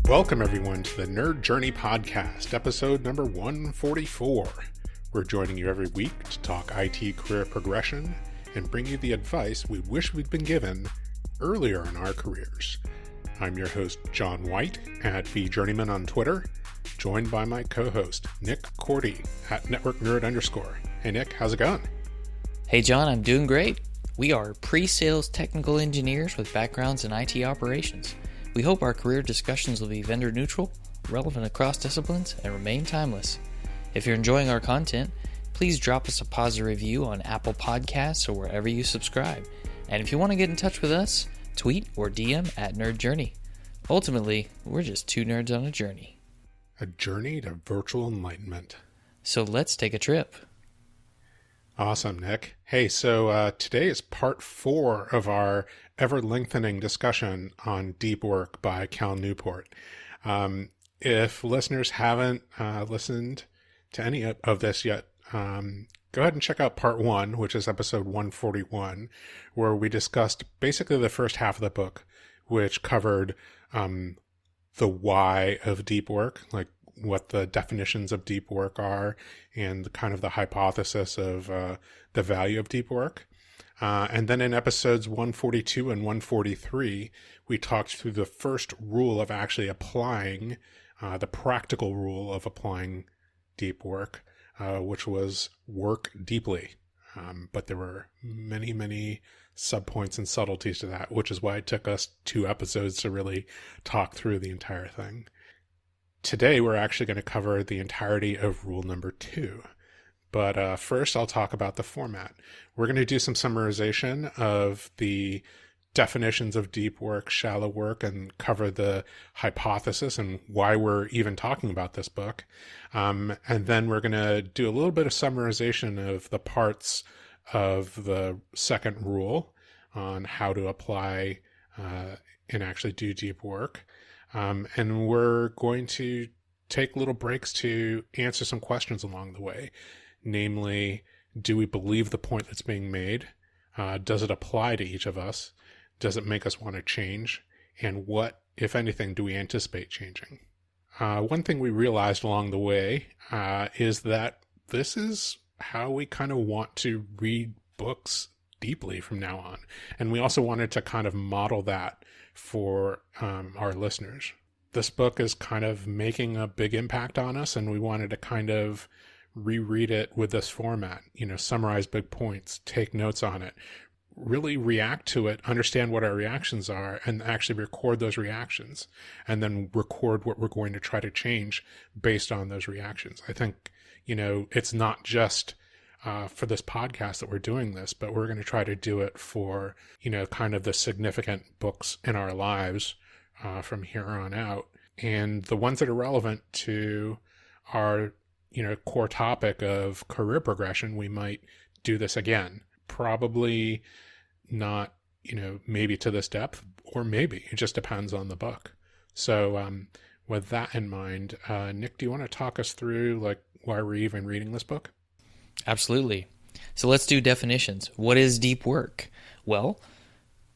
Welcome, everyone, to the Nerd Journey Podcast, episode number 144. We're joining you every week to talk IT career progression and bring you the advice we wish we'd been given earlier in our careers. I'm your host, John White, at BJourneyman on Twitter, joined by my co-host, Nick Cordy, at NetworkNerd_. Hey, Nick, how's it going? Hey, John, I'm doing great. We are pre-sales technical engineers with backgrounds in IT operations. We hope our career discussions will be vendor neutral, relevant across disciplines, and remain timeless. If you're enjoying our content, please drop us a positive review on Apple Podcasts or wherever you subscribe. And if you want to get in touch with us, tweet or DM at Nerd Journey. Ultimately, we're just two nerds on a journey. A journey to virtual enlightenment. So let's take a trip. Awesome, Nick. Hey, so today is part 4 of our ever-lengthening discussion on Deep Work by Cal Newport. If listeners haven't listened to any of this yet, go ahead and check out part 1, which is episode 141, where we discussed basically the first half of the book, which covered the why of deep work, like what the definitions of deep work are and kind of the hypothesis of the value of deep work. And then in episodes 142 and 143, we talked through the first rule of actually applying, the practical rule of applying deep work, which was work deeply. But there were many, many subpoints and subtleties to that, which is why it took us 2 episodes to really talk through the entire thing. Today, we're actually going to cover the entirety of rule number 2. But first, I'll talk about the format. We're going to do some summarization of the definitions of deep work, shallow work, and cover the hypothesis and why we're even talking about this book. And then we're going to do a little bit of summarization of the parts of the second rule on how to apply and actually do deep work. And we're going to take little breaks to answer some questions along the way. Namely, do we believe the point that's being made? Does it apply to each of us? Does it make us want to change? And what, if anything, do we anticipate changing? One thing we realized along the way is that this is how we kind of want to read books deeply from now on. And we also wanted to kind of model that for our listeners. This book is kind of making a big impact on us, and we wanted to kind of reread it with this format, summarize big points, take notes on it, really react to it, understand what our reactions are, and actually record those reactions, and then record what we're going to try to change based on those reactions. I think, it's not just for this podcast that we're doing this, but we're going to try to do it for, kind of the significant books in our lives from here on out. And the ones that are relevant to our, core topic of career progression, we might do this again. Probably not, maybe to this depth, or maybe it just depends on the book. So with that in mind, Nick, do you want to talk us through why we're even reading this book? Absolutely. So let's do definitions. What is deep work? Well,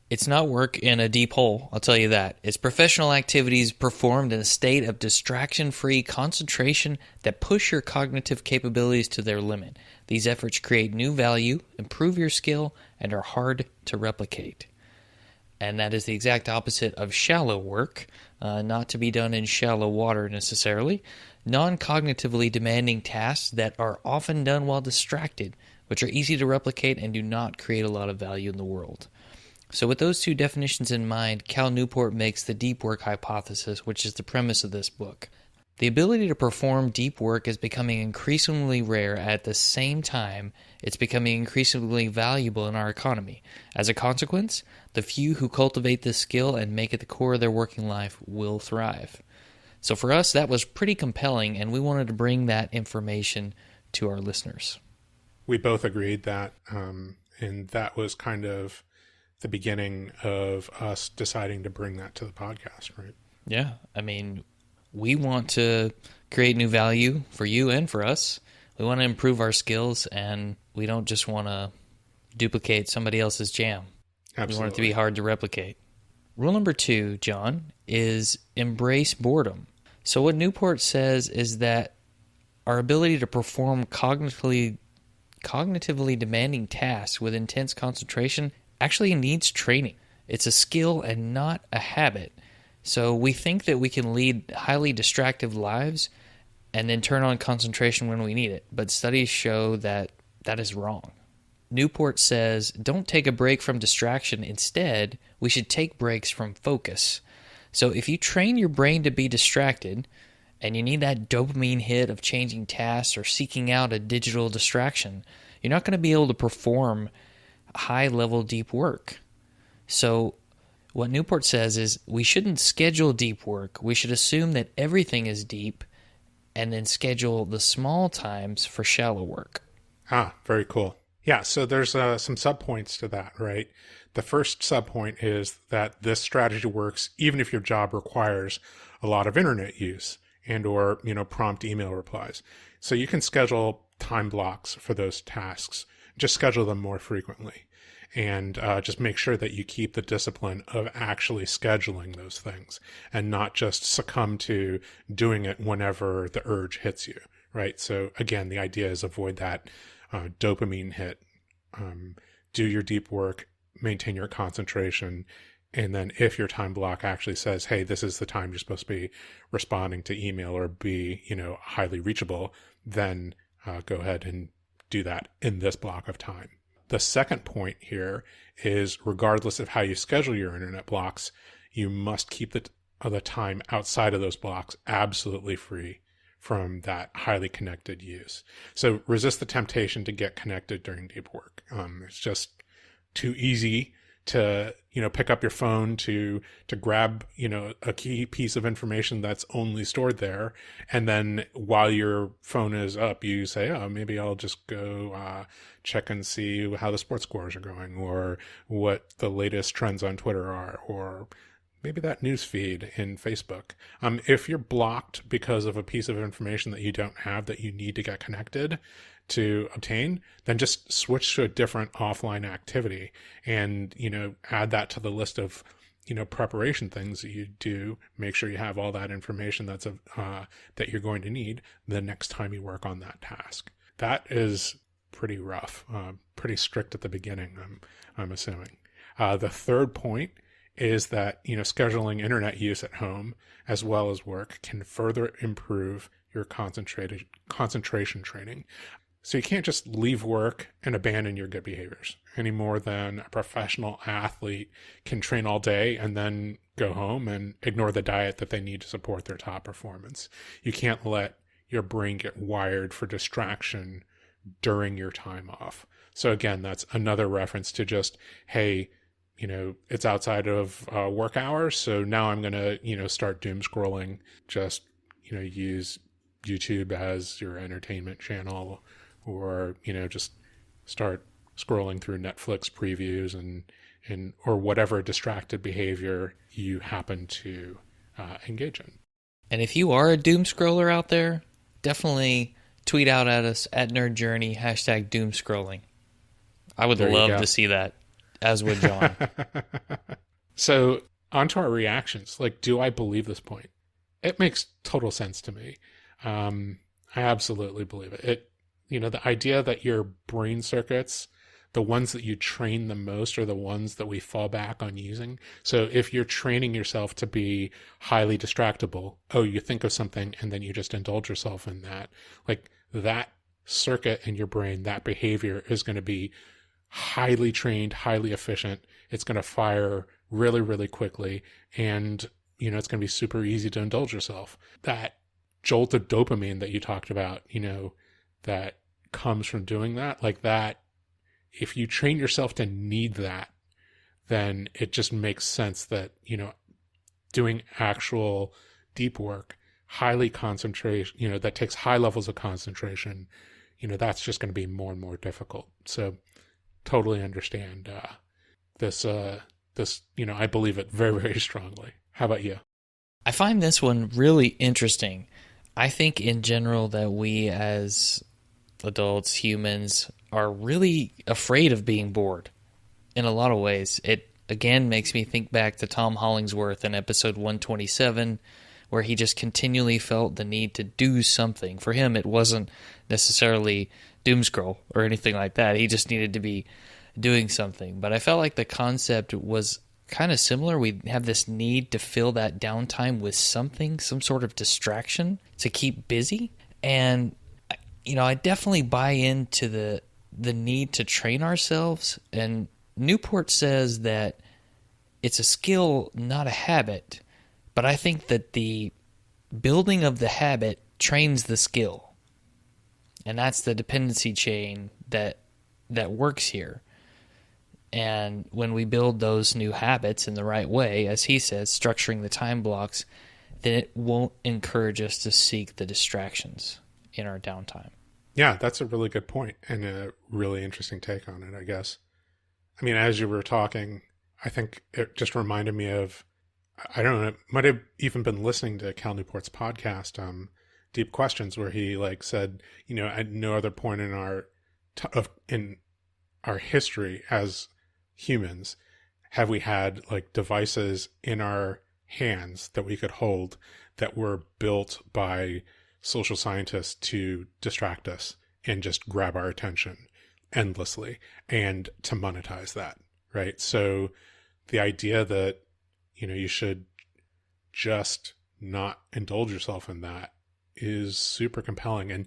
it's not work in a deep hole, I'll tell you that. It's professional activities performed in a state of distraction-free concentration that push your cognitive capabilities to their limit. These efforts create new value, improve your skill, and are hard to replicate. And that is the exact opposite of shallow work, not to be done in shallow water necessarily. Non-cognitively demanding tasks that are often done while distracted, which are easy to replicate and do not create a lot of value in the world. So with those 2 definitions in mind, Cal Newport makes the deep work hypothesis, which is the premise of this book. The ability to perform deep work is becoming increasingly rare. At the same time, it's becoming increasingly valuable in our economy. As a consequence, the few who cultivate this skill and make it the core of their working life will thrive. So for us, that was pretty compelling, and we wanted to bring that information to our listeners. We both agreed that, and that was kind of the beginning of us deciding to bring that to the podcast, right? Yeah, we want to create new value for you and for us. We want to improve our skills, and we don't just want to duplicate somebody else's jam. Absolutely. We want it to be hard to replicate. Rule number 2, John, is embrace boredom. So what Newport says is that our ability to perform cognitively demanding tasks with intense concentration actually needs training. It's a skill and not a habit. So we think that we can lead highly distracted lives and then turn on concentration when we need it. But studies show that that is wrong. Newport says, don't take a break from distraction. Instead, we should take breaks from focus. So if you train your brain to be distracted, and you need that dopamine hit of changing tasks or seeking out a digital distraction, you're not going to be able to perform high-level deep work. So what Newport says is we shouldn't schedule deep work. We should assume that everything is deep and then schedule the small times for shallow work. Ah, very cool. Yeah, so there's some subpoints to that, right? The first subpoint is that this strategy works even if your job requires a lot of internet use and or, prompt email replies. So you can schedule time blocks for those tasks. Just schedule them more frequently. And just make sure that you keep the discipline of actually scheduling those things and not just succumb to doing it whenever the urge hits you, right? So again, the idea is avoid that dopamine hit. Do your deep work, maintain your concentration, and then if your time block actually says, hey, this is the time you're supposed to be responding to email or be, highly reachable, then go ahead and do that in this block of time. The second point here is regardless of how you schedule your internet blocks, you must keep the time outside of those blocks absolutely free from that highly connected use. So resist the temptation to get connected during deep work. It's just too easy to, pick up your phone to grab, a key piece of information that's only stored there. And then while your phone is up, you say, oh, maybe I'll just go check and see how the sports scores are going or what the latest trends on Twitter are, or maybe that news feed in Facebook. If you're blocked because of a piece of information that you don't have that you need to get connected to obtain, then just switch to a different offline activity and, add that to the list of, preparation things that you do. Make sure you have all that information that you're going to need the next time you work on that task. That is pretty rough, pretty strict at the beginning, I'm assuming. The third point is that, scheduling internet use at home as well as work can further improve your concentration training. So you can't just leave work and abandon your good behaviors any more than a professional athlete can train all day and then go home and ignore the diet that they need to support their top performance. You can't let your brain get wired for distraction during your time off. So again, that's another reference to just, hey, it's outside of work hours. So now I'm going to, start doom scrolling, just, use YouTube as your entertainment channel, or, just start scrolling through Netflix previews and or whatever distracted behavior you happen to engage in. And if you are a doom scroller out there, definitely tweet out at us at Nerd Journey, #doom scrolling. I would love to see that, as would John. So on to our reactions. Like, do I believe this point? It makes total sense to me. I absolutely believe it. The idea that your brain circuits, the ones that you train the most, are the ones that we fall back on using. So if you're training yourself to be highly distractible, you think of something and then you just indulge yourself in that. Like, that circuit in your brain, that behavior is going to be highly trained, highly efficient. It's going to fire really, really quickly. And, it's going to be super easy to indulge yourself. That jolt of dopamine that you talked about, that comes from doing that, like that, if you train yourself to need that, then it just makes sense that, doing actual deep work, highly concentration, that takes high levels of concentration, that's just going to be more and more difficult. So totally understand this, I believe it very, very strongly. How about you? I find this one really interesting. I think in general that we as adults, humans, are really afraid of being bored in a lot of ways. again makes me think back to Tom Hollingsworth in episode 127, where he just continually felt the need to do something. For him, it wasn't necessarily doom scroll or anything like that. He just needed to be doing something. But I felt like the concept was kind of similar. We have this need to fill that downtime with something, some sort of distraction to keep busy. And, I definitely buy into the need to train ourselves. And Newport says that it's a skill, not a habit. But I think that the building of the habit trains the skill. And that's the dependency chain that works here. And when we build those new habits in the right way, as he says, structuring the time blocks, then it won't encourage us to seek the distractions in our downtime. Yeah, that's a really good point and a really interesting take on it, I guess. I mean, as you were talking, I think it just reminded me of, I don't know, it might have even been listening to Cal Newport's podcast, Deep Questions, where he said, at no other point in our history as humans have we had devices in our hands that we could hold that were built by social scientists to distract us and just grab our attention endlessly and to monetize that, right? So the idea that, you should just not indulge yourself in that is super compelling. And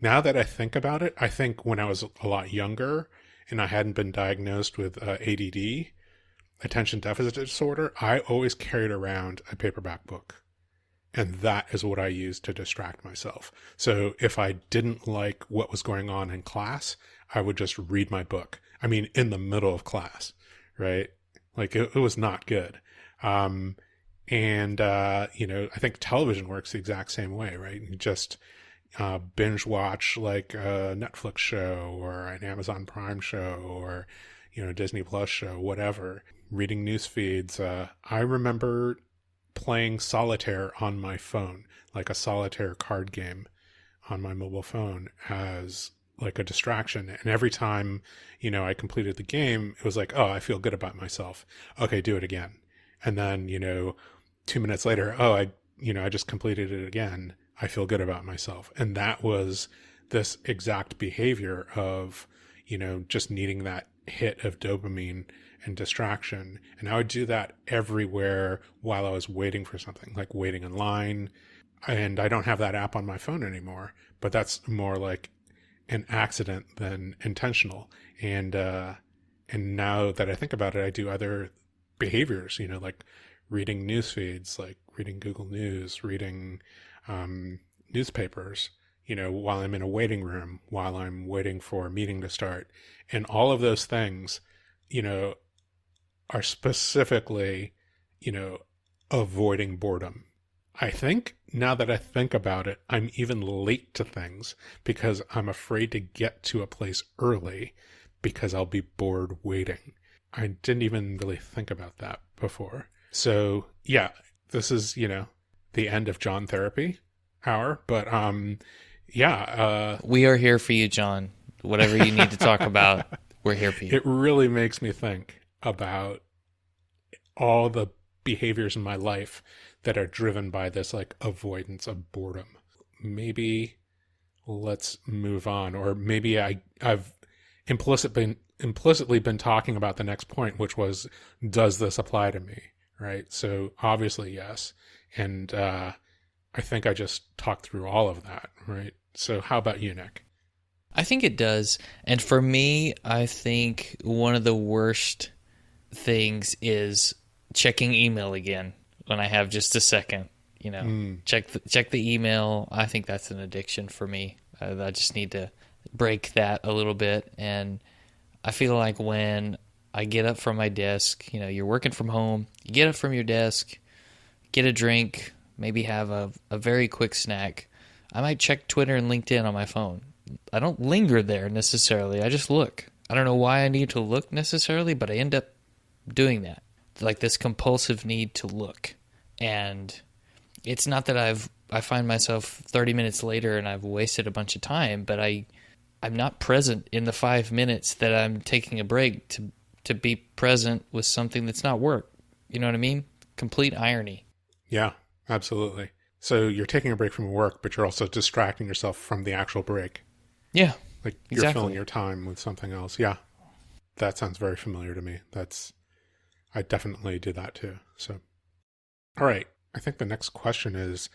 now that I think about it, I think when I was a lot younger and I hadn't been diagnosed with ADD, attention deficit disorder, I always carried around a paperback book. And that is what I used to distract myself. So if I didn't like what was going on in class, I would just read my book. I mean, in the middle of class, right? It was not good. I think television works the exact same way, right? You just binge watch a Netflix show or an Amazon Prime show or, Disney Plus show, whatever. Reading news feeds. I remember playing solitaire on my phone, like a solitaire card game on my mobile phone as a distraction. And every time, I completed the game, it was oh, I feel good about myself. Okay, do it again. And then, 2 minutes later, oh, I just completed it again. I feel good about myself. And that was this exact behavior of, just needing that hit of dopamine and distraction. And I would do that everywhere while I was waiting for something, like waiting in line. And I don't have that app on my phone anymore, but that's more like an accident than intentional. And now that I think about it, I do other behaviors, like reading news feeds, like reading Google News, reading newspapers, while I'm in a waiting room, while I'm waiting for a meeting to start. And all of those things, are specifically, avoiding boredom. I think now that I think about it, I'm even late to things because I'm afraid to get to a place early because I'll be bored waiting. I didn't even really think about that before. So yeah, this is, the end of John Therapy hour, but we are here for you, John. Whatever you need to talk about, we're here for you. It really makes me think about all the behaviors in my life that are driven by this avoidance of boredom. Maybe let's move on, or maybe I've implicitly been talking about the next point, which was, does this apply to me? Right? So obviously yes. And I think I just talked through all of that, right? So how about you, Nick? I think it does. And for me, I think one of the worst things is checking email again when I have just a second. Check the email. I think that's an addiction for me. I just need to break that a little bit. And I feel like when I get up from my desk, you're working from home, you get up from your desk, get a drink, maybe have a very quick snack. I might check Twitter and LinkedIn on my phone. I don't linger there necessarily. I just look. I don't know why I need to look necessarily, but I end up doing that. This compulsive need to look. And it's not that I find myself 30 minutes later and I've wasted a bunch of time, but I'm not present in the 5 minutes that I'm taking a break to to be present with something that's not work. You know what I mean? Complete irony. Yeah, absolutely. So you're taking a break from work, but you're also distracting yourself from the actual break. Yeah, Like you're exactly. filling your time with something else. Yeah, that sounds very familiar to me. I definitely do that too. So, all right. I think the next question is,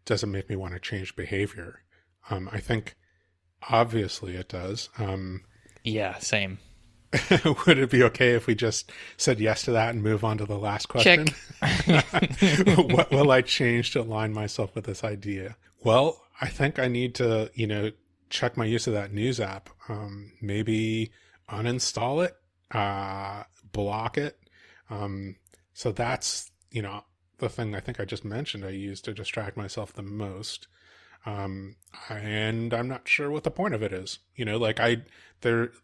does it make me want to change behavior? I think obviously it does. Yeah, same. Would it be okay if we just said yes to that and move on to the last question? Check. What will I change to align myself with this idea? Well, I think I need to, check my use of that news app. Maybe uninstall it, block it. So that's, the thing I think I just mentioned I use to distract myself the most. And I'm not sure what the point of it is.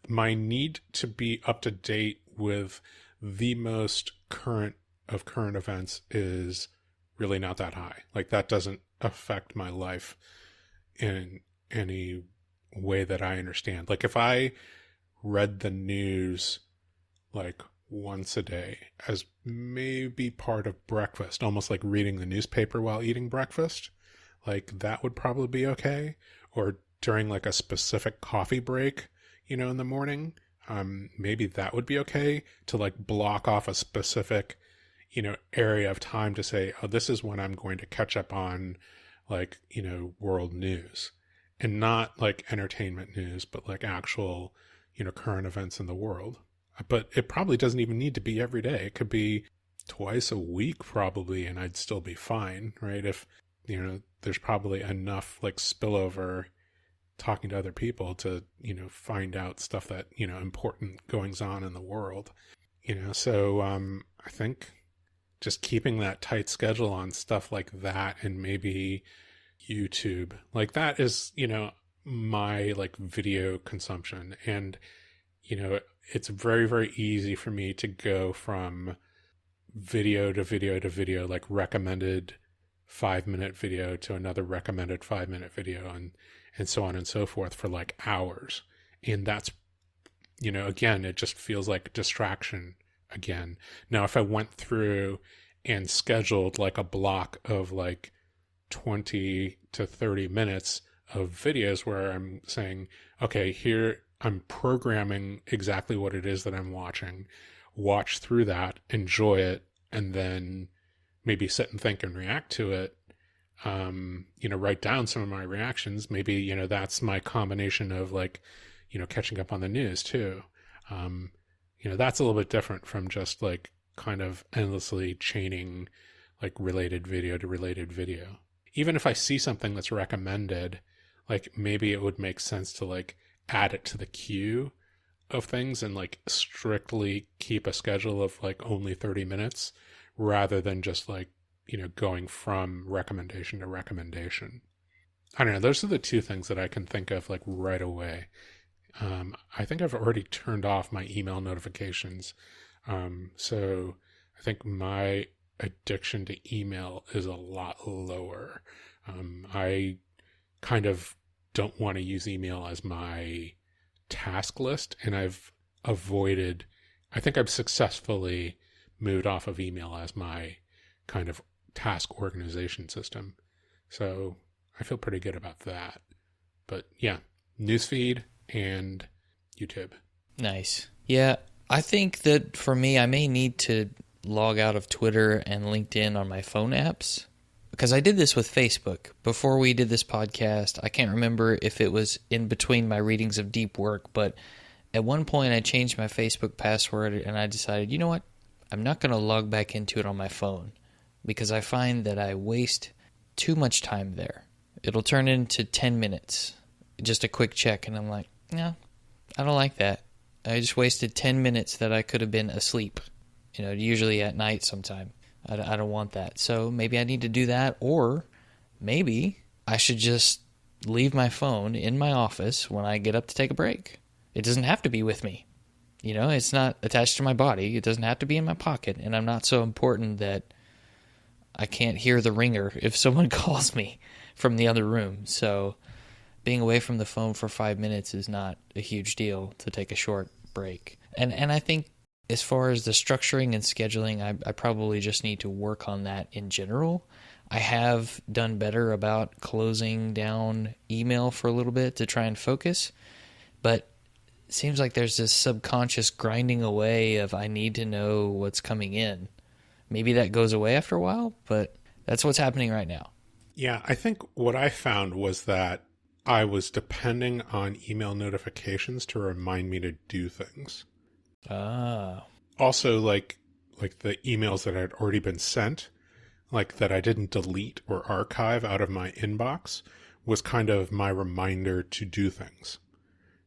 My need to be up to date with the most current of current events is really not that high. Like that doesn't affect my life in any way that I understand. Like if I read the news like once a day as maybe part of breakfast, almost like reading the newspaper while eating breakfast, like that would probably be okay. Or during like a specific coffee break, in the morning, maybe that would be okay to like block off a specific, area of time to say, oh, this is when I'm going to catch up on like, world news, and not like entertainment news, but like actual, current events in the world. But it probably doesn't even need to be every day. It could be twice a week probably, and I'd still be fine, right? If, there's probably enough like spillover talking to other people to, find out stuff that, important goings on in the world, so I think just keeping that tight schedule on stuff like that, and maybe YouTube, like that is, my like video consumption. And, it's very, very easy for me to go from video to video to video, like recommended 5-minute video to another recommended 5-minute video, and so on and so forth for like hours. And that's, again, it just feels like distraction again. Now, if I went through and scheduled like a block of like 20 to 30 minutes of videos where I'm saying, okay, here I'm programming exactly what it is that I'm watching, watch through that, enjoy it, and then maybe sit and think and react to it. Write down some of my reactions. Maybe, that's my combination of like, catching up on the news too. That's a little bit different from just like kind of endlessly chaining like related video to related video. Even if I see something that's recommended, like maybe it would make sense to like add it to the queue of things and like strictly keep a schedule of like only 30 minutes rather than just like, going from recommendation to recommendation. I don't know. Those are the two things that I can think of like right away. I think I've already turned off my email notifications. So I think my addiction to email is a lot lower. I kind of don't want to use email as my task list, and I think I've successfully moved off of email as my kind of task organization system. So I feel pretty good about that. But yeah, newsfeed and YouTube. Nice. Yeah, I think that for me, I may need to log out of Twitter and LinkedIn on my phone apps, because I did this with Facebook. Before we did this podcast, I can't remember if it was in between my readings of Deep Work, but at one point I changed my Facebook password and I decided, you know what? I'm not going to log back into it on my phone, because I find that I waste too much time there. It'll turn into 10 minutes, just a quick check, and I'm like, no, I don't like that. I just wasted 10 minutes that I could have been asleep, usually at night sometime. I don't want that. So maybe I need to do that, or maybe I should just leave my phone in my office when I get up to take a break. It doesn't have to be with me. It's not attached to my body. It doesn't have to be in my pocket, and I'm not so important that I can't hear the ringer if someone calls me from the other room. So being away from the phone for 5 minutes is not a huge deal to take a short break. And I think as far as the structuring and scheduling, I probably just need to work on that in general. I have done better about closing down email for a little bit to try and focus, but it seems like there's this subconscious grinding away of I need to know what's coming in. Maybe that goes away after a while, but that's what's happening right now. Yeah, I think what I found was that I was depending on email notifications to remind me to do things. Ah. Also, like the emails that had already been sent, like that I didn't delete or archive out of my inbox, was kind of my reminder to do things,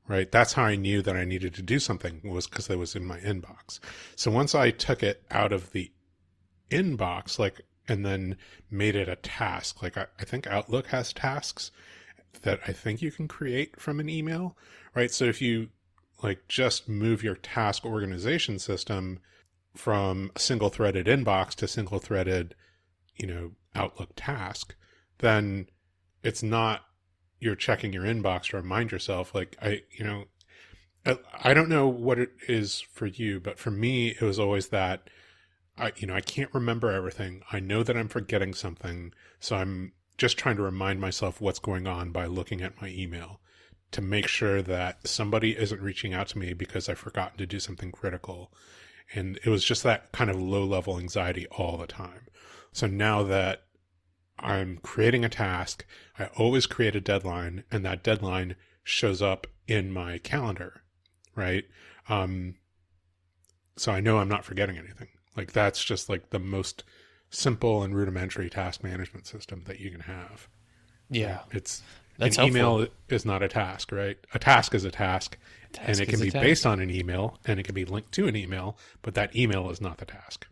right? That's how I knew that I needed to do something, was because it was in my inbox. So once I took it out of the inbox, and then made it a task, I think Outlook has tasks that I think you can create from an email, right? So if you just move your task organization system from a single threaded inbox to single threaded, Outlook task, then it's not you're checking your inbox to remind yourself. I don't know what it is for you, but for me, it was always that I can't remember everything. I know that I'm forgetting something. So I'm just trying to remind myself what's going on by looking at my email to make sure that somebody isn't reaching out to me because I've forgotten to do something critical. And it was just that kind of low level anxiety all the time. So now that I'm creating a task, I always create a deadline, and that deadline shows up in my calendar, right? So I know I'm not forgetting anything. That's just the most simple and rudimentary task management system that you can have. Yeah. It's That's an helpful. email is not a task, right? A task is a task, and it can be based on an email, and it can be linked to an email, but that email is not the task.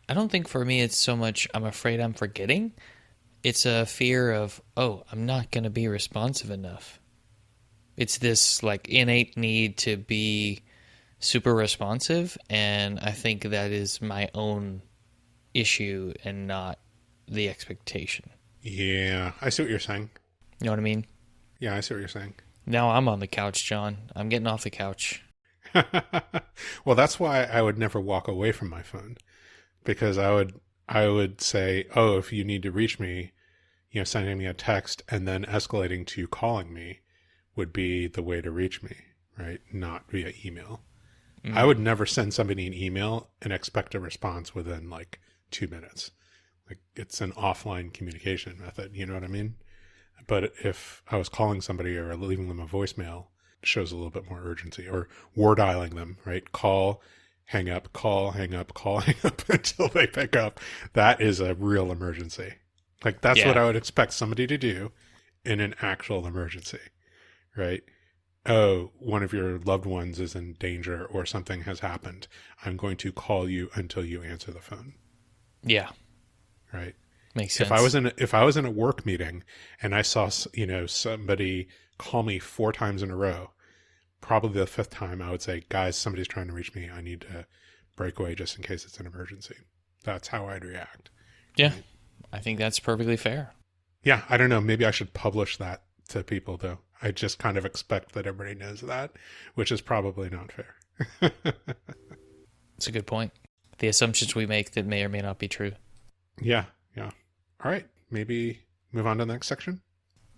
I don't think for me it's so much I'm afraid I'm forgetting. It's a fear of, I'm not going to be responsive enough. It's this innate need to be super responsive, and I think that is my own issue and not the expectation. Yeah, I see what you're saying. You know what I mean? Yeah, I see what you're saying. Now I'm on the couch, John. I'm getting off the couch. Well, that's why I would never walk away from my phone, because I would say, if you need to reach me, sending me a text and then escalating to calling me would be the way to reach me, right? Not via email. Mm. I would never send somebody an email and expect a response within 2 minutes. It's an offline communication method. You know what I mean? But if I was calling somebody or leaving them a voicemail, it shows a little bit more urgency. Or war dialing them, right? Call, hang up, call, hang up, call, hang up until they pick up. That is a real emergency. That's what I would expect somebody to do in an actual emergency, right? Oh, one of your loved ones is in danger or something has happened. I'm going to call you until you answer the phone. Yeah. Right. Makes sense. If I was in a work meeting and I saw, somebody call me 4 times in a row, probably the 5th time I would say, guys, somebody's trying to reach me. I need to break away just in case it's an emergency. That's how I'd react. Yeah. Right? I think that's perfectly fair. Yeah. I don't know. Maybe I should publish that to people though. I just kind of expect that everybody knows that, which is probably not fair. That's a good point. The assumptions we make that may or may not be true. Yeah. Yeah. All right. Maybe move on to the next section.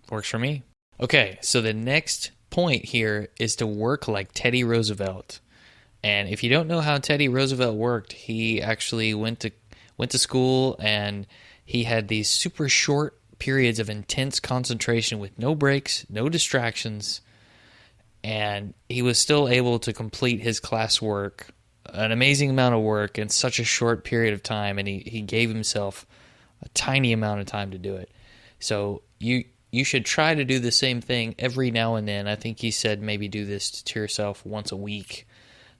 Works for me. Okay. So the next point here is to work like Teddy Roosevelt. And if you don't know how Teddy Roosevelt worked, he actually went to school, and he had these super short periods of intense concentration with no breaks, no distractions, and he was still able to complete his classwork, an amazing amount of work in such a short period of time, and he gave himself a tiny amount of time to do it. So you should try to do the same thing every now and then. I think he said maybe do this to yourself once a week,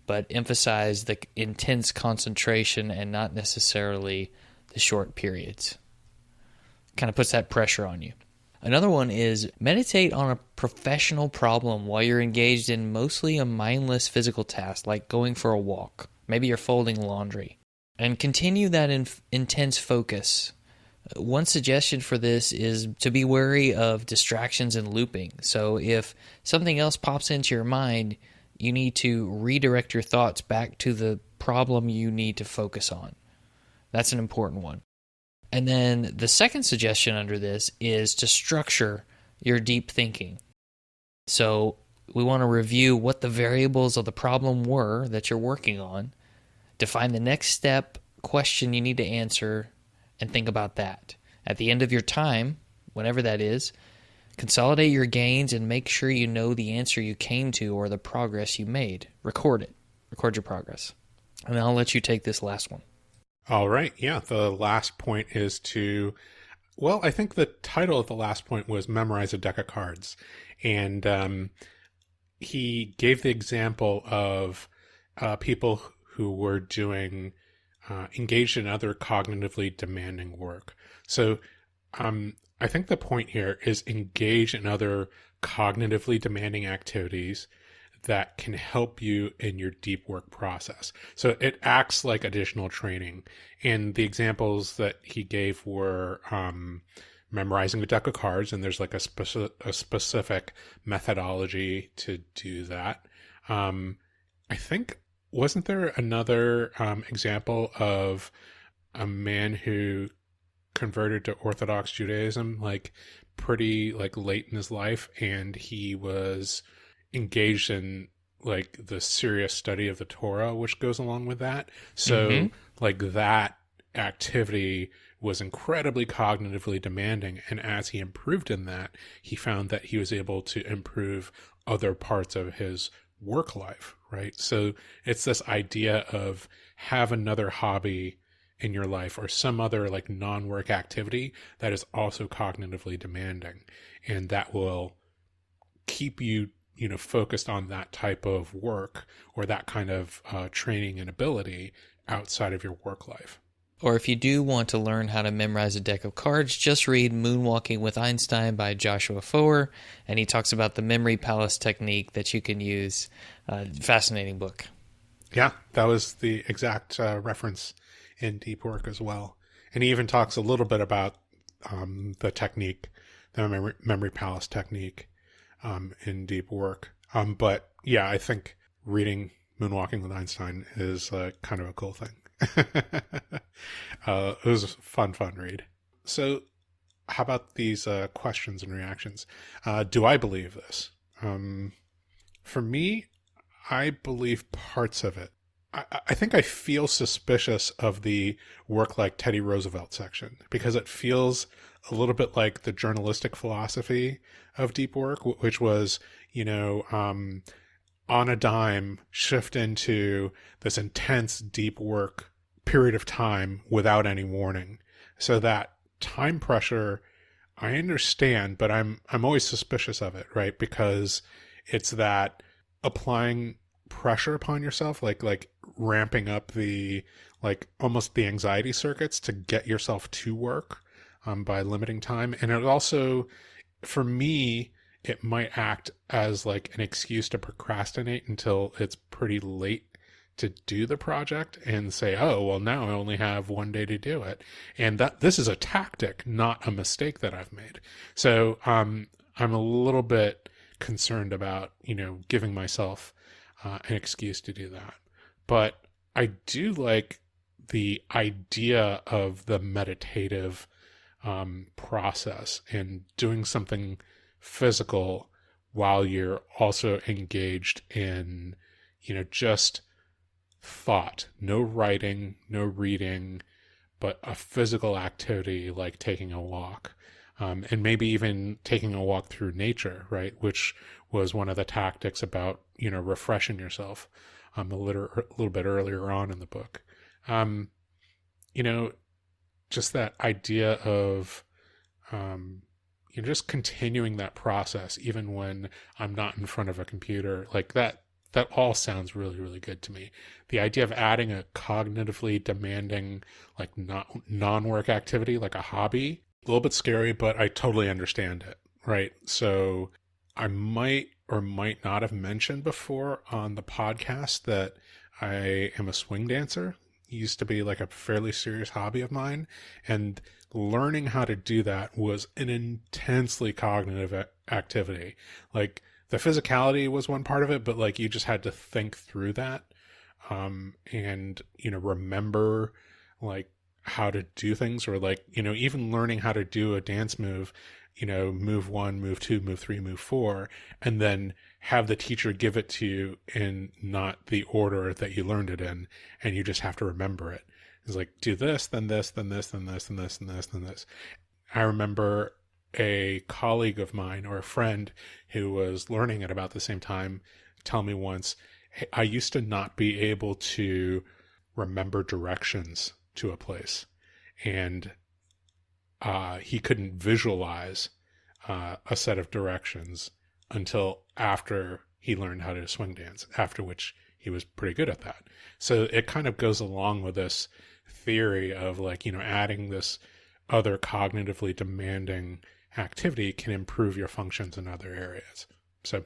but emphasize the intense concentration and not necessarily the short periods. Kind of puts that pressure on you. Another one is meditate on a professional problem while you're engaged in mostly a mindless physical task, like going for a walk. Maybe you're folding laundry. And continue that intense focus. One suggestion for this is to be wary of distractions and looping. So if something else pops into your mind, you need to redirect your thoughts back to the problem you need to focus on. That's an important one. And then the second suggestion under this is to structure your deep thinking. So we want to review what the variables of the problem were that you're working on, define the next step, question you need to answer, and think about that. At the end of your time, whenever that is, consolidate your gains and make sure you know the answer you came to or the progress you made. Record it. Record your progress. And I'll let you take this last one. All right. Yeah. The last point is I think the title of the last point was memorize a deck of cards. And he gave the example of people who were doing engaged in other cognitively demanding work. So I think the point here is engage in other cognitively demanding activities that can help you in your deep work process. So it acts like additional training. And the examples that he gave were memorizing a deck of cards, and there's like a specific methodology to do that. I think, wasn't there another example of a man who converted to Orthodox Judaism like pretty like late in his life, and he was engaged in like the serious study of the Torah, which goes along with that. So like that activity was incredibly cognitively demanding. And as he improved in that, he found that he was able to improve other parts of his work life, right? So it's this idea of have another hobby in your life or some other like non-work activity that is also cognitively demanding. And that will keep you focused on that type of work or that kind of training and ability outside of your work life. Or if you do want to learn how to memorize a deck of cards, just read Moonwalking with Einstein by Joshua Foer, and he talks about the memory palace technique that you can use. Fascinating book. Yeah, that was the exact reference in Deep Work as well. And he even talks a little bit about the technique, the memory palace technique in Deep Work. But yeah, I think reading Moonwalking with Einstein is kind of a cool thing. It was a fun read. So how about these questions and reactions? Do I believe this? For me, I believe parts of it. I think I feel suspicious of the work like Teddy Roosevelt section because it feels a little bit like the journalistic philosophy of Deep Work, which was, on a dime, shift into this intense deep work period of time without any warning. So that time pressure, I understand, but I'm always suspicious of it, right? Because it's that applying pressure upon yourself, like ramping up the almost the anxiety circuits to get yourself to work by limiting time. And it also, for me, it might act as like an excuse to procrastinate until it's pretty late to do the project and say, oh, well, now I only have one day to do it. And that this is a tactic, not a mistake that I've made. So I'm a little bit concerned about, giving myself an excuse to do that. But I do like the idea of the meditative process and doing something physical while you're also engaged in, just thought, no writing, no reading, but a physical activity like taking a walk. And maybe even taking a walk through nature, right? Which was one of the tactics about, refreshing yourself a little bit earlier on in the book. Just that idea of, just continuing that process, even when I'm not in front of a computer, like that all sounds really, really good to me. The idea of adding a cognitively demanding, like non-work activity, like a hobby, a little bit scary, but I totally understand it, right? So I might or might not have mentioned before on the podcast that I am a swing dancer. It used to be like a fairly serious hobby of mine. And learning how to do that was an intensely cognitive activity. Like the physicality was one part of it, but like you just had to think through that, and remember like how to do things, or like even learning how to do a dance move, move one, move two, move three, move four, and then have the teacher give it to you in not the order that you learned it in, and you just have to remember it. It's like, do this, then this, then this, then this, and this, and this, and this. I remember a colleague of mine, or a friend who was learning at about the same time, tell me once, "Hey, I used to not be able to remember directions to a place." And he couldn't visualize a set of directions until after he learned how to swing dance, after which he was pretty good at that. So it kind of goes along with this theory of like, adding this other cognitively demanding activity can improve your functions in other areas. So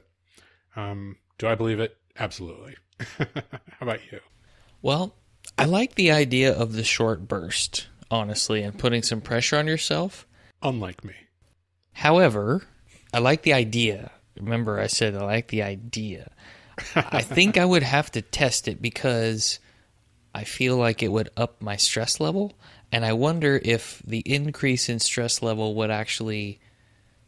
do I believe it? Absolutely. How about you? Well, I like the idea of the short burst, honestly, and putting some pressure on yourself. Unlike me. However, I like the idea. Remember, I said I like the idea. I think I would have to test it because I feel like it would up my stress level. And I wonder if the increase in stress level would actually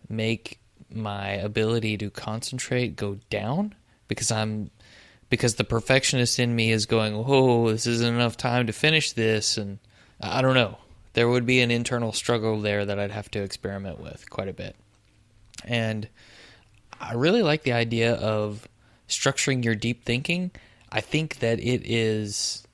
make my ability to concentrate go down, because the perfectionist in me is going, "Oh, this isn't enough time to finish this," and I don't know. There would be an internal struggle there that I'd have to experiment with quite a bit. And I really like the idea of structuring your deep thinking. I think that it is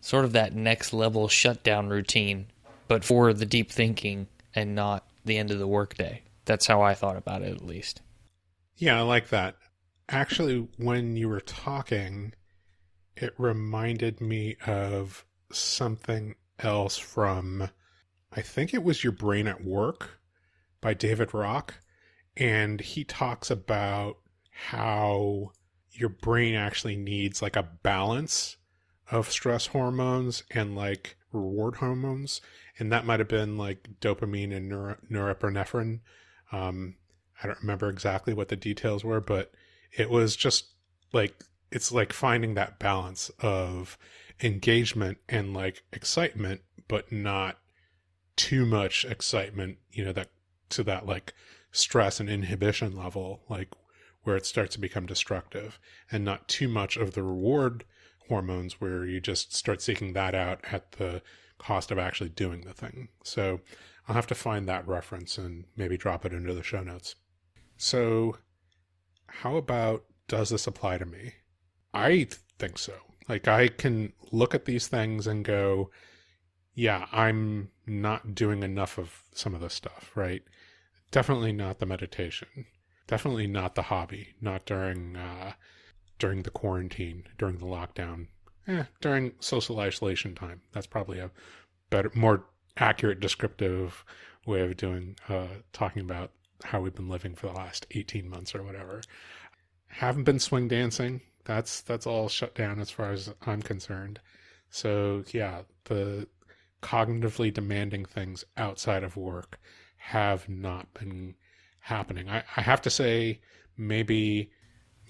sort of that next level shutdown routine, but for the deep thinking and not the end of the workday. That's how I thought about it, at least. Yeah, I like that. Actually, when you were talking, it reminded me of something else from, I think it was Your Brain at Work by David Rock. And he talks about how your brain actually needs like a balance of stress hormones and like reward hormones. And that might have been like dopamine and norepinephrine. I don't remember exactly what the details were, but it was just like, it's like finding that balance of engagement and like excitement, but not too much excitement, that to that like stress and inhibition level, like where it starts to become destructive, and not too much of the reward hormones where you just start seeking that out at the cost of actually doing the thing. So I'll have to find that reference and maybe drop it into the show notes. So how about, does this apply to me? I think so. Like I can look at these things and go, yeah, I'm not doing enough of some of this stuff, right? Definitely not the meditation. Definitely not the hobby. Not during the quarantine, during the lockdown. During social isolation time. That's probably a better, more accurate descriptive way of talking about how we've been living for the last 18 months or whatever. Haven't been swing dancing. That's all shut down as far as I'm concerned. So yeah, the cognitively demanding things outside of work have not been happening. I have to say, maybe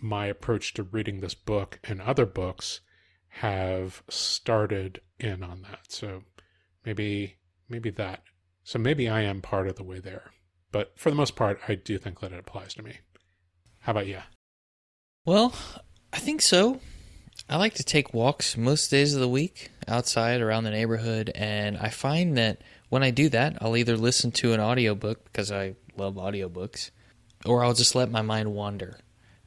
my approach to reading this book and other books have started in on that. So maybe that. So maybe I am part of the way there. But for the most part, I do think that it applies to me. How about you? Well, I think so. I like to take walks most days of the week outside around the neighborhood, and I find that when I do that, I'll either listen to an audiobook because I love audiobooks, or I'll just let my mind wander.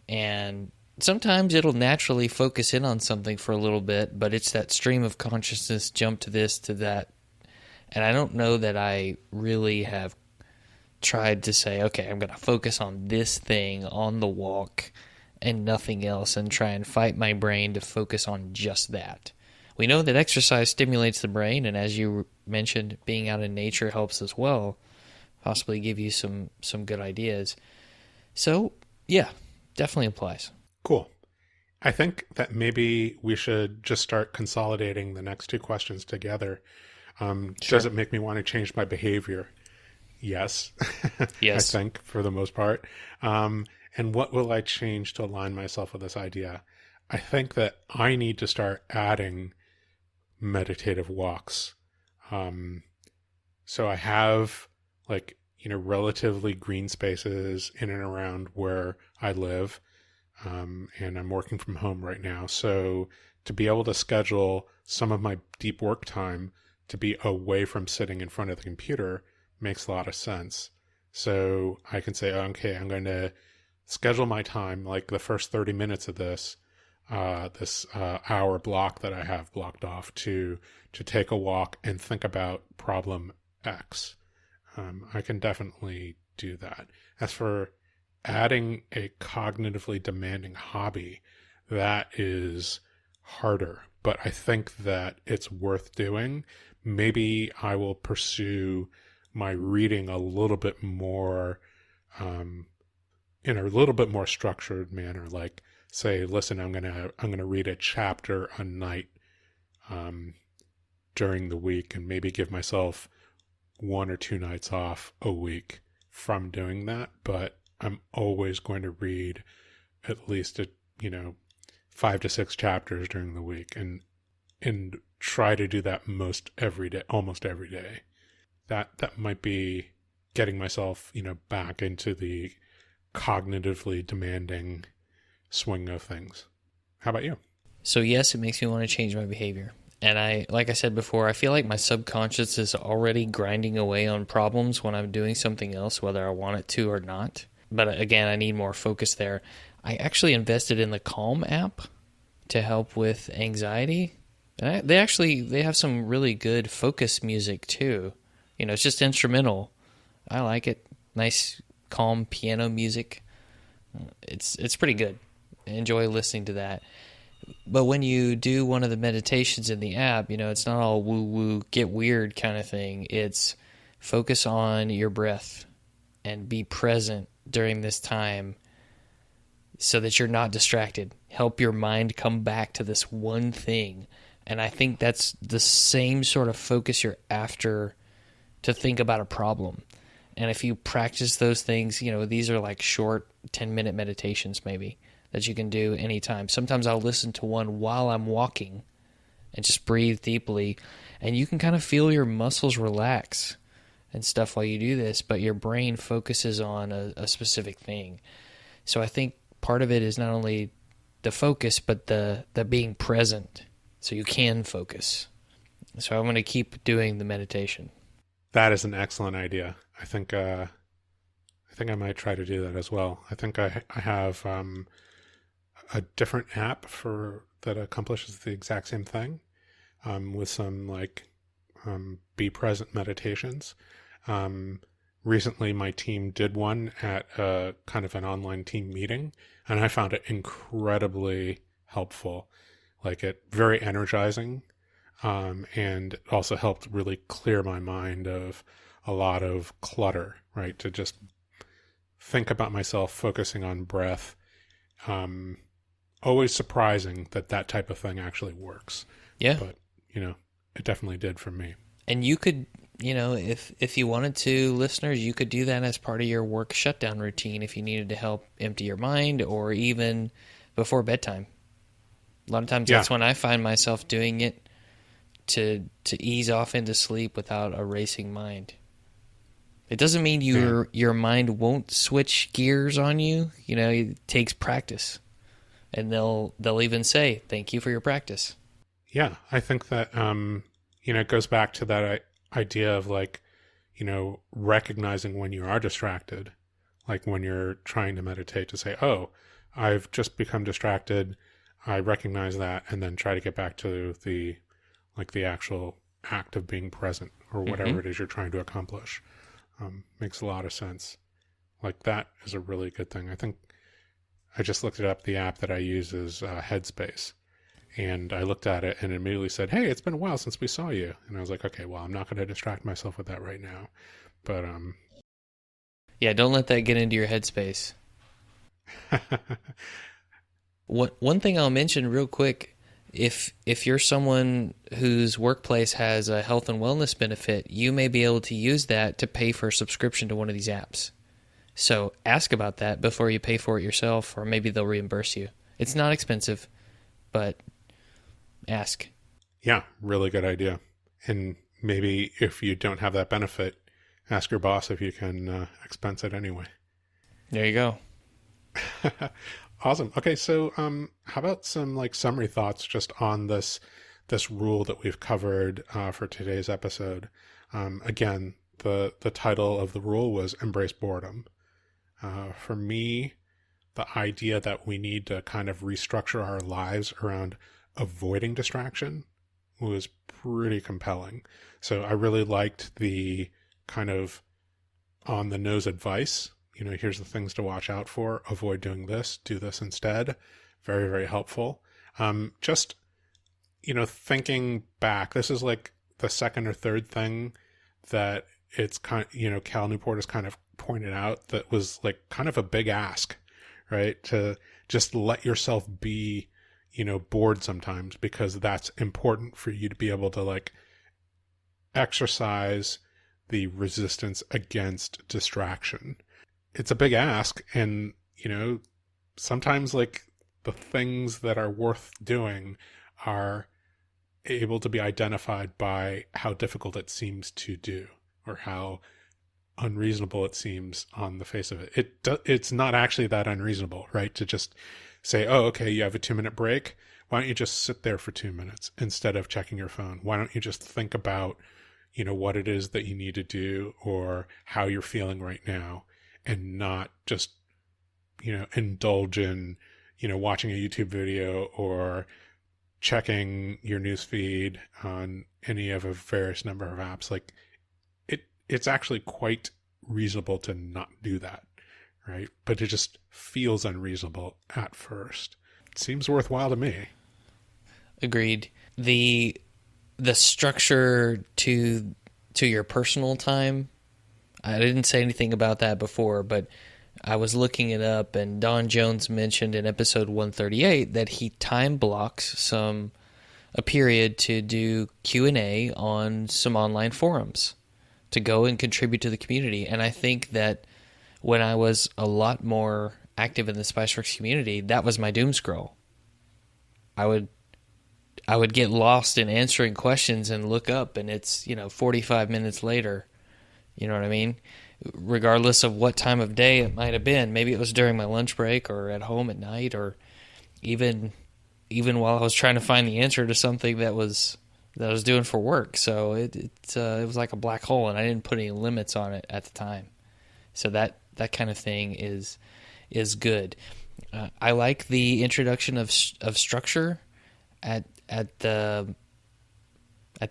And sometimes it'll naturally focus in on something for a little bit, but it's that stream of consciousness, jump to this, to that. And I don't know that I really have tried to say, okay, I'm going to focus on this thing on the walk and nothing else, and try and fight my brain to focus on just that. We know that exercise stimulates the brain, and as you mentioned, being out in nature helps as well, possibly give you some good ideas. So, yeah, definitely applies. Cool. I think that maybe we should just start consolidating the next two questions together. Sure. Does it make me want to change my behavior? Yes. Yes. I think for the most part. And what will I change to align myself with this idea? I think that I need to start adding meditative walks. Um, so I have like, relatively green spaces in and around where I live. And I'm working from home right now. So to be able to schedule some of my deep work time to be away from sitting in front of the computer makes a lot of sense. So I can say, okay, I'm going to schedule my time, like the first 30 minutes of this hour block that I have blocked off to take a walk and think about problem X. I can definitely do that. As for adding a cognitively demanding hobby, that is harder, but I think that it's worth doing. Maybe I will pursue my reading a little bit more, in a little bit more structured manner. Like, say, listen, I'm gonna read a chapter a night, during the week, and maybe give myself 1 or 2 nights off a week from doing that. But I'm always going to read at least 5 to 6 chapters during the week, and try to do that almost every day. That might be getting myself, back into the cognitively demanding swing of things. How about you? So yes, it makes me want to change my behavior. And like I said before, I feel like my subconscious is already grinding away on problems when I'm doing something else, whether I want it to or not. But again, I need more focus there. I actually invested in the Calm app to help with anxiety. And they have some really good focus music too. It's just instrumental. I like it. Nice, calm piano music. It's pretty good. I enjoy listening to that. But when you do one of the meditations in the app, it's not all woo-woo, get weird kind of thing. It's focus on your breath and be present during this time so that you're not distracted. Help your mind come back to this one thing. And I think that's the same sort of focus you're after to think about a problem. And if you practice those things, these are like short 10-minute meditations maybe that you can do anytime. Sometimes I'll listen to one while I'm walking and just breathe deeply. And you can kind of feel your muscles relax and stuff while you do this, but your brain focuses on a specific thing. So I think part of it is not only the focus, but the being present so you can focus. So I'm going to keep doing the meditation. That is an excellent idea. I think I might try to do that as well. I think I have a different app that accomplishes the exact same thing, with some be present meditations. Recently, my team did one at a kind of an online team meeting, and I found it incredibly helpful. Very energizing, and it also helped really clear my mind of a lot of clutter, right? To just think about myself focusing on breath. Always surprising that type of thing actually works. Yeah. But, it definitely did for me. And you could, if you wanted to, listeners, you could do that as part of your work shutdown routine if you needed to help empty your mind, or even before bedtime. A lot of times that's when I find myself doing it to ease off into sleep without a racing mind. It doesn't mean your mind won't switch gears on you. It takes practice. And they'll even say, thank you for your practice. Yeah, I think that, it goes back to that idea of recognizing when you are distracted, like when you're trying to meditate, to say, oh, I've just become distracted. I recognize that, and then try to get back to the actual act of being present, or whatever it is you're trying to accomplish. Makes a lot of sense. That is a really good thing. I think I just looked it up. The app that I use is Headspace. And I looked at it and it immediately said, hey, it's been a while since we saw you. And I was like, okay, well, I'm not going to distract myself with that right now. But, yeah, don't let that get into your headspace. One thing I'll mention real quick, if you're someone whose workplace has a health and wellness benefit, you may be able to use that to pay for a subscription to one of these apps. So ask about that before you pay for it yourself, or maybe they'll reimburse you. It's not expensive, but ask. Yeah, really good idea. And maybe if you don't have that benefit, ask your boss if you can expense it anyway. There you go. Awesome. Okay, so how about some like summary thoughts just on this rule that we've covered for today's episode? Again, the title of the rule was Embrace Boredom. For me, the idea that we need to kind of restructure our lives around avoiding distraction was pretty compelling. So I really liked the kind of on the nose advice. Here's the things to watch out for. Avoid doing this. Do this instead. Very, very helpful. Just, thinking back, this is like the second or third thing that it's kind of, Cal Newport has kind of pointed out that was like kind of a big ask, right? To just let yourself be, bored sometimes, because that's important for you to be able to like exercise the resistance against distraction. It's a big ask, and sometimes like the things that are worth doing are able to be identified by how difficult it seems to do, or how unreasonable it seems on the face of it. It's not actually that unreasonable, right? To just say, oh, okay, you have a 2-minute break. Why don't you just sit there for 2 minutes instead of checking your phone? Why don't you just think about, what it is that you need to do, or how you're feeling right now, and not just, indulge in, watching a YouTube video or checking your news feed on any of a various number of apps. Like it's actually quite reasonable to not do that, right? But it just feels unreasonable at first. It seems worthwhile to me. Agreed. The structure to your personal time, I didn't say anything about that before, but I was looking it up, and Don Jones mentioned in episode 138 that he time blocks a period to do Q&A on some online forums to go and contribute to the community. And I think that when I was a lot more active in the Spiceworks community, that was my doom scroll. I would get lost in answering questions and look up, and it's 45 minutes later. You know what I mean? Regardless of what time of day it might have been. Maybe it was during my lunch break, or at home at night, or even while I was trying to find the answer to something that I was doing for work. So it was like a black hole, and I didn't put any limits on it at the time. So that kind of thing is good. I like the introduction of structure at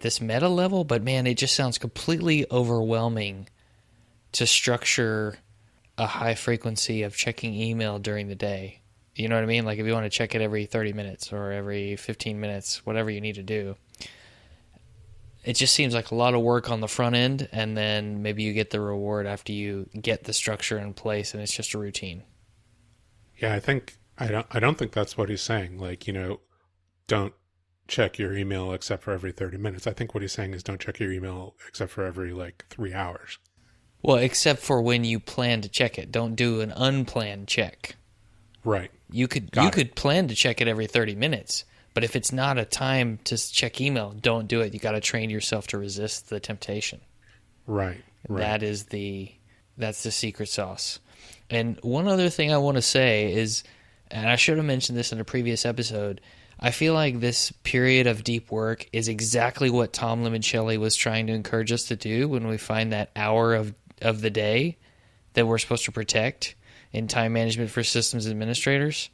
this meta level, but man, it just sounds completely overwhelming to structure a high frequency of checking email during the day. You know what I mean? Like if you want to check it every 30 minutes or every 15 minutes, whatever you need to do. It just seems like a lot of work on the front end, and then maybe you get the reward after you get the structure in place, and it's just a routine. Yeah, I don't think that's what he's saying. Like, don't check your email except for every 30 minutes. I think what he's saying is don't check your email except for every 3 hours. Well, except for when you plan to check it. Don't do an unplanned check. Right. You could plan to check it every 30 minutes, but if it's not a time to check email, don't do it. You got to train yourself to resist the temptation. Right. That's the secret sauce. And one other thing I want to say is, and I should have mentioned this in a previous episode, I feel like this period of deep work is exactly what Tom Limoncelli was trying to encourage us to do when we find that hour of the day that we're supposed to protect in time management for systems administrators.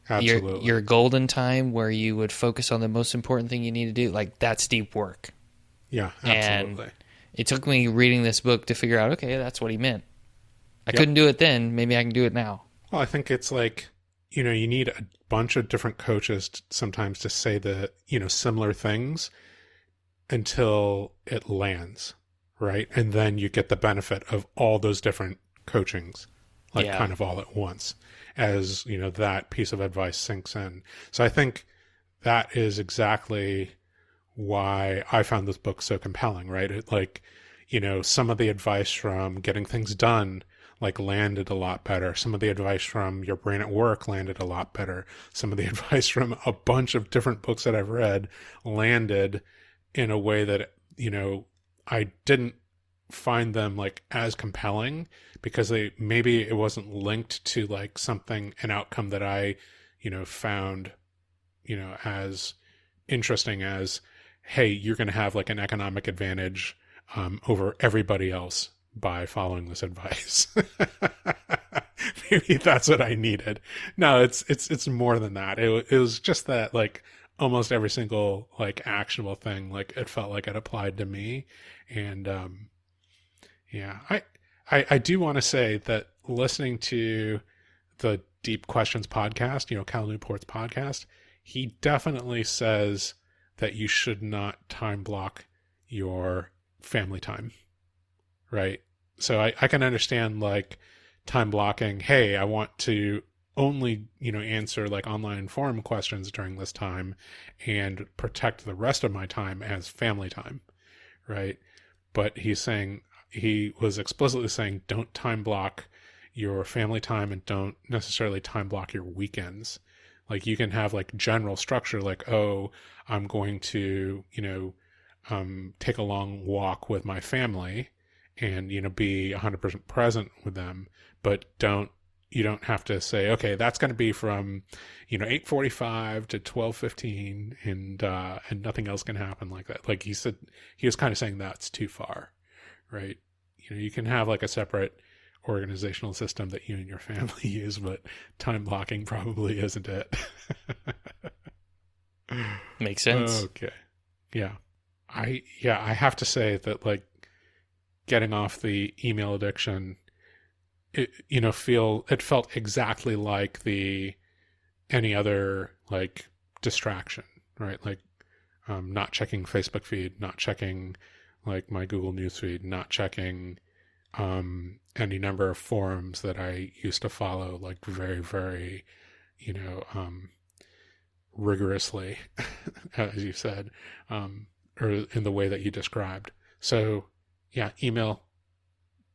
Absolutely. Your golden time where you would focus on the most important thing you need to do, like that's deep work. Yeah, absolutely. And it took me reading this book to figure out, okay, that's what he meant. I couldn't do it then. Maybe I can do it now. Well, I think it's like, you need a bunch of different coaches sometimes to say the, similar things until it lands, right? And then you get the benefit of all those different coachings, kind of all at once as, that piece of advice sinks in. So I think that is exactly why I found this book so compelling, right? It some of the advice from getting things done, like landed a lot better. Some of the advice from Your Brain at Work landed a lot better. Some of the advice from a bunch of different books that I've read landed in a way that, I didn't find them like as compelling because maybe it wasn't linked to like an outcome that I, found, as interesting as, hey, you're going to have like an economic advantage over everybody else by following this advice. Maybe that's what I needed. No, it's more than that. It was just that like almost every single like actionable thing, like it felt like it applied to me. And yeah, I do want to say that listening to the Deep Questions podcast, Cal Newport's podcast, he definitely says that you should not time block your family time, right? So I can understand like time blocking. Hey, I want to only, answer like online forum questions during this time and protect the rest of my time as family time, right? But he was explicitly saying, don't time block your family time and don't necessarily time block your weekends. Like you can have like general structure, like, oh, I'm going to, take a long walk with my family and, be 100% present with them, but you don't have to say, okay, that's going to be from, 8:45 to 12:15 and nothing else can happen like that. Like he said, he was kind of saying that's too far, right? You can have like a separate organizational system that you and your family use, but time blocking probably isn't it. Makes sense. Okay. Yeah. I have to say that like getting off the email addiction, it felt exactly like any other like distraction, right? Like not checking Facebook feed, not checking like my Google Newsfeed, not checking any number of forums that I used to follow like very, very, rigorously, as you said, or in the way that you described. So yeah, email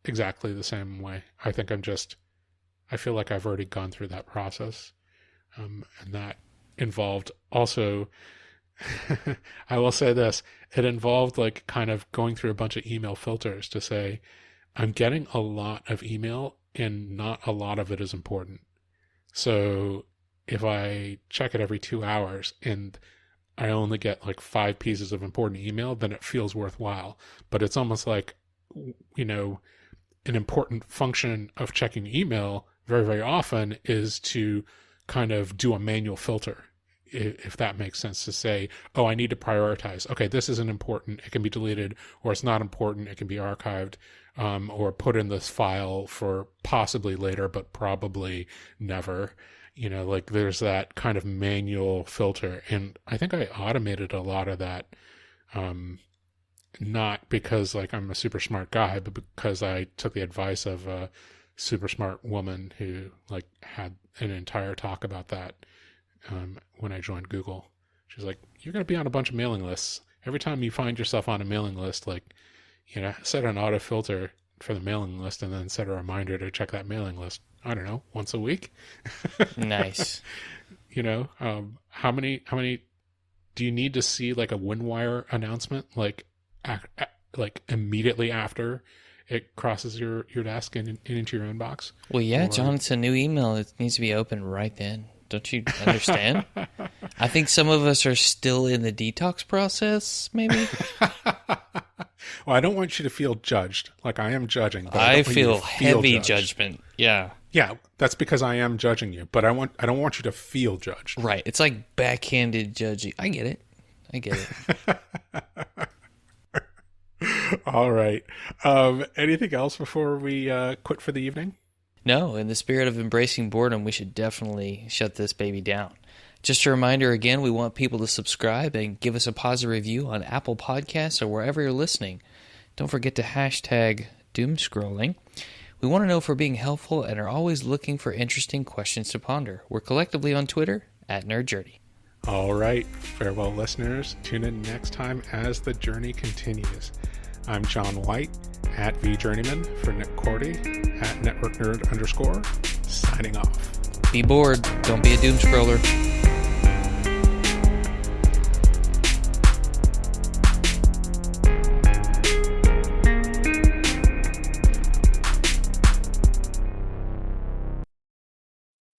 exactly the same way. I think I feel like I've already gone through that process. And that involved also, I will say this, it involved like kind of going through a bunch of email filters to say, I'm getting a lot of email and not a lot of it is important. So if I check it every 2 hours and I only get like 5 pieces of important email, then it feels worthwhile. But it's almost like, an important function of checking email very, very often is to kind of do a manual filter, if that makes sense, to say, oh, I need to prioritize. Okay, this isn't important. It can be deleted, or it's not important. It can be archived, or put in this file for possibly later, but probably never. Like there's that kind of manual filter. And I think I automated a lot of that, not because like I'm a super smart guy, but because I took the advice of a super smart woman who like had an entire talk about that when I joined Google. She's like, you're going to be on a bunch of mailing lists. Every time you find yourself on a mailing list, like, set an auto filter for the mailing list and then set a reminder to check that mailing list. I don't know, once a week. Nice. How many do you need to see like a WinWire announcement like immediately after it crosses your desk and into your inbox? Well, yeah, John, it's a new email. It needs to be open right then. Don't you understand? I think some of us are still in the detox process, maybe. Well, I don't want you to feel judged. Like I am judging. But I feel heavy judgment. Yeah. Yeah, that's because I am judging you, but I don't want you to feel judged. Right. It's like backhanded judging. I get it. All right. Anything else before we quit for the evening? No, in the spirit of embracing boredom, we should definitely shut this baby down. Just a reminder again, we want people to subscribe and give us a positive review on Apple Podcasts or wherever you're listening. Don't forget to hashtag doomscrolling. We want to know if we're being helpful and are always looking for interesting questions to ponder. We're collectively on Twitter @NerdJourney. All right. Farewell, listeners. Tune in next time as the journey continues. I'm John White at VJourneyman for Nick Cordy at NetworkNerd_, signing off. Be bored. Don't be a doom scroller.